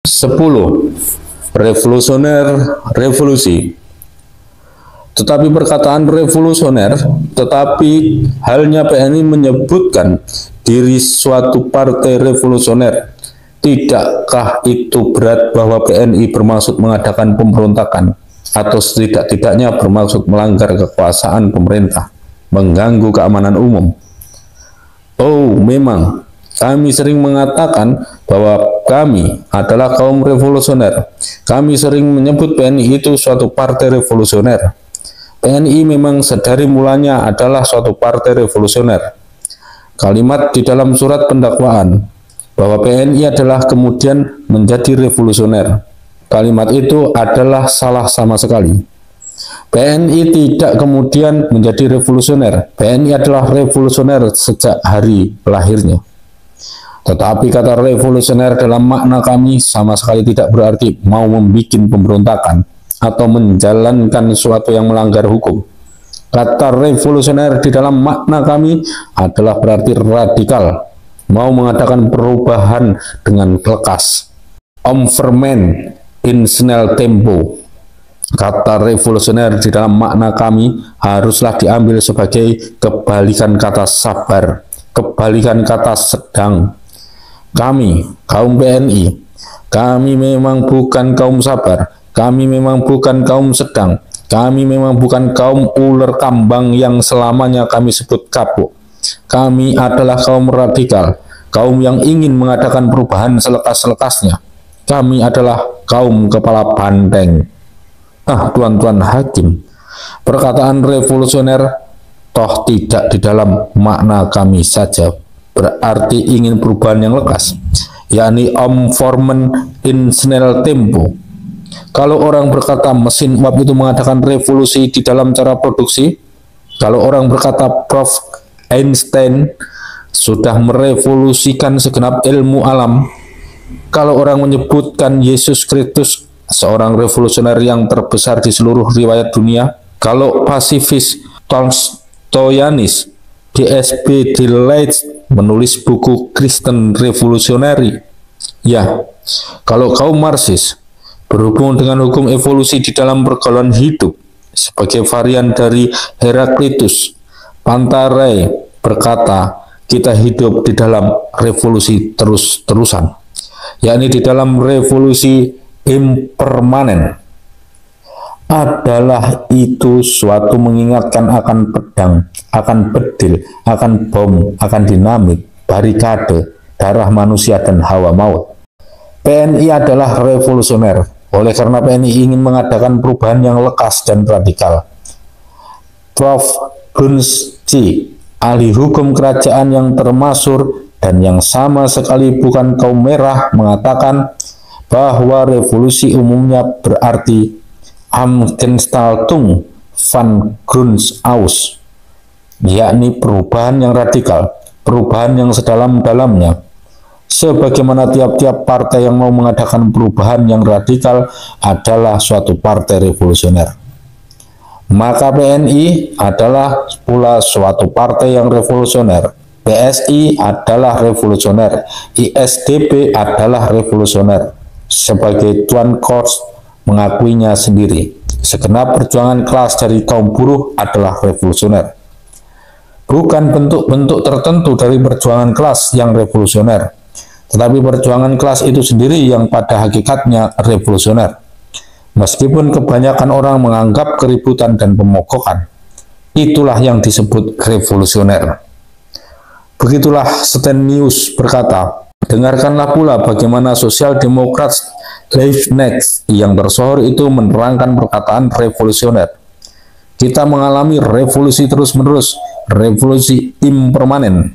10. Revolusioner revolusi. Tetapi perkataan revolusioner, tetapi halnya PNI menyebutkan diri suatu partai revolusioner. Tidakkah itu berat bahwa PNI bermaksud mengadakan pemberontakan atau setidak-tidaknya bermaksud melanggar kekuasaan pemerintah, mengganggu keamanan umum? Oh, memang kami sering mengatakan bahwa kami adalah kaum revolusioner. Kami sering menyebut PNI itu suatu partai revolusioner. PNI memang sedari mulanya adalah suatu partai revolusioner. Kalimat di dalam surat pendakwaan bahwa PNI adalah kemudian menjadi revolusioner. Kalimat itu adalah salah sama sekali. PNI tidak kemudian menjadi revolusioner. PNI adalah revolusioner sejak hari lahirnya. Tetapi kata revolusioner dalam makna kami sama sekali tidak berarti mau membuat pemberontakan atau menjalankan sesuatu yang melanggar hukum. Kata revolusioner di dalam makna kami adalah berarti radikal, mau mengadakan perubahan dengan lekas. Vermen in snel tempo. Kata revolusioner di dalam makna kami haruslah diambil sebagai kebalikan kata sabar, kebalikan kata sedang. Kami, kaum PNI, kami memang bukan kaum sabar, kami memang bukan kaum sedang, kami memang bukan kaum ular kambang yang selamanya kami sebut kapuk. Kami adalah kaum radikal, kaum yang ingin mengadakan perubahan selekas-lekasnya. Kami adalah kaum kepala banteng. Tuan-tuan hakim, perkataan revolusioner toh tidak di dalam makna kami saja berarti ingin perubahan yang lekas, yakni formen in snel tempo. Kalau orang berkata mesin uap itu mengadakan revolusi di dalam cara produksi, kalau orang berkata Prof. Einstein sudah merevolusikan segenap ilmu alam, kalau orang menyebutkan Yesus Kristus seorang revolusioner yang terbesar di seluruh riwayat dunia, kalau pasifis Tolstoyanis DSB Delight menulis buku Kristen Revolusionary, ya, kalau kaum Marxis berhubung dengan hukum evolusi di dalam pergaulan hidup sebagai varian dari Heraklitus, Pantarai berkata kita hidup di dalam revolusi terus-terusan, yakni di dalam revolusi impermanen. Adalah itu suatu mengingatkan akan pedang, akan bedil, akan bom, akan dinamit, barikade, darah manusia dan hawa maut. PNI adalah revolusioner, oleh karena PNI ingin mengadakan perubahan yang lekas dan radikal. Prof. Gunski, ahli hukum kerajaan yang termasur dan yang sama sekali bukan kaum merah, mengatakan bahwa revolusi umumnya berarti Umgestaltung van grunds aus, yakni perubahan yang radikal, perubahan yang sedalam-dalamnya. Sebagaimana tiap-tiap partai yang mau mengadakan perubahan yang radikal adalah suatu partai revolusioner, maka PNI adalah pula suatu partai yang revolusioner. PSI adalah revolusioner, ISDP adalah revolusioner. Sebagai Tuan Kors mengakuinya sendiri, segenap perjuangan kelas dari kaum buruh adalah revolusioner. Bukan bentuk-bentuk tertentu dari perjuangan kelas yang revolusioner, tetapi perjuangan kelas itu sendiri yang pada hakikatnya revolusioner. Meskipun kebanyakan orang menganggap keributan dan pemogokan, itulah yang disebut revolusioner. Begitulah Stenius berkata. Dengarkanlah pula bagaimana sosial demokrat Leibniz yang tersohor itu menerangkan perkataan revolusioner. Kita mengalami revolusi terus-menerus, revolusi impermanen.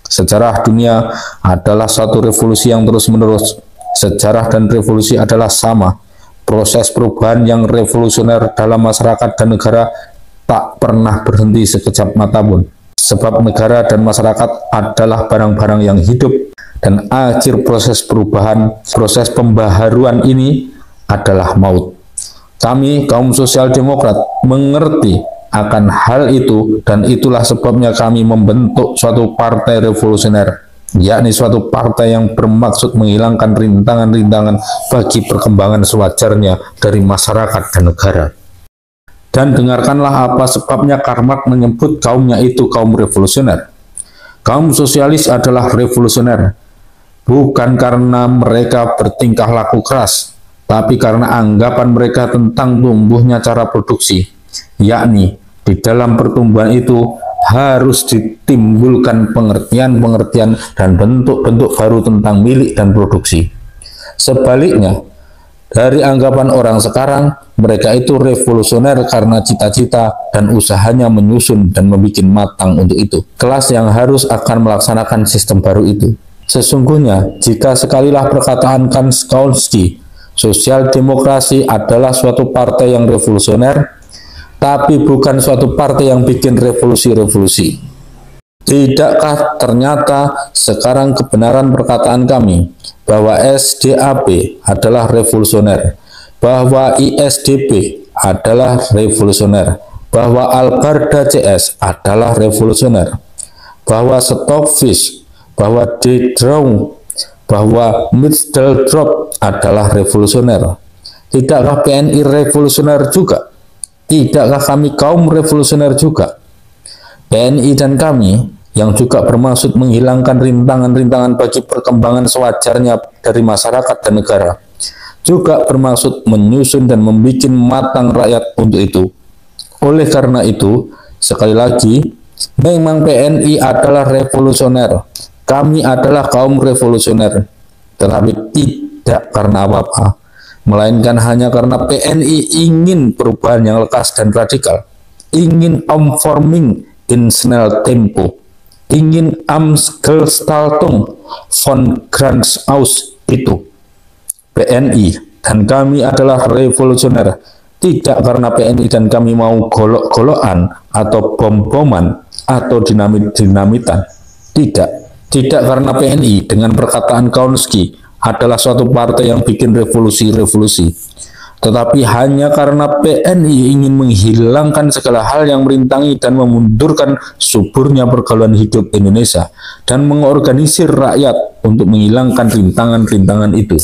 Sejarah dunia adalah satu revolusi yang terus-menerus. Sejarah dan revolusi adalah sama. Proses perubahan yang revolusioner dalam masyarakat dan negara tak pernah berhenti sekejap mata pun. Sebab negara dan masyarakat adalah barang-barang yang hidup, dan akhir proses perubahan, proses pembaharuan ini adalah maut. Kami, kaum sosial demokrat, mengerti akan hal itu, dan itulah sebabnya kami membentuk suatu partai revolusioner, yakni suatu partai yang bermaksud menghilangkan rintangan-rintangan bagi perkembangan sewajarnya dari masyarakat dan negara. Dan dengarkanlah apa sebabnya Karl Marx menyebut kaumnya itu kaum revolusioner. Kaum sosialis adalah revolusioner, bukan karena mereka bertingkah laku keras, tapi karena anggapan mereka tentang tumbuhnya cara produksi, yakni di dalam pertumbuhan itu harus ditimbulkan pengertian-pengertian dan bentuk-bentuk baru tentang milik dan produksi. Sebaliknya, dari anggapan orang sekarang, mereka itu revolusioner karena cita-cita dan usahanya menyusun dan membuat matang untuk itu. Kelas yang harus akan melaksanakan sistem baru itu. Sesungguhnya, jika sekalilah perkataan Kautsky, sosial demokrasi adalah suatu partai yang revolusioner, tapi bukan suatu partai yang bikin revolusi-revolusi. Tidakkah ternyata sekarang kebenaran perkataan kami bahwa SDAP adalah revolusioner, bahwa ISDP adalah revolusioner, bahwa Albarda CS adalah revolusioner, bahwa Stockfish, bahwa Dedrong, bahwa Middledrop adalah revolusioner? Tidakkah PNI revolusioner juga? Tidakkah kami kaum revolusioner juga? PNI dan kami yang juga bermaksud menghilangkan rintangan-rintangan bagi perkembangan sewajarnya dari masyarakat dan negara, juga bermaksud menyusun dan membuat matang rakyat untuk itu. Oleh karena itu, sekali lagi, memang PNI adalah revolusioner, kami adalah kaum revolusioner, tetapi tidak karena apa-apa, melainkan hanya karena PNI ingin perubahan yang lekas dan radikal, ingin omvorming in snel tempo, ingin Amsgestaltung von Grandhaus itu. PNI dan kami adalah revolusioner, tidak karena PNI dan kami mau golok-golokan atau bom-boman atau dinamit-dinamitan. Tidak karena PNI dengan perkataan Kautsky adalah suatu partai yang bikin revolusi-revolusi, tetapi hanya karena PNI ingin menghilangkan segala hal yang merintangi dan memundurkan suburnya pergaulan hidup Indonesia dan mengorganisir rakyat untuk menghilangkan rintangan-rintangan itu.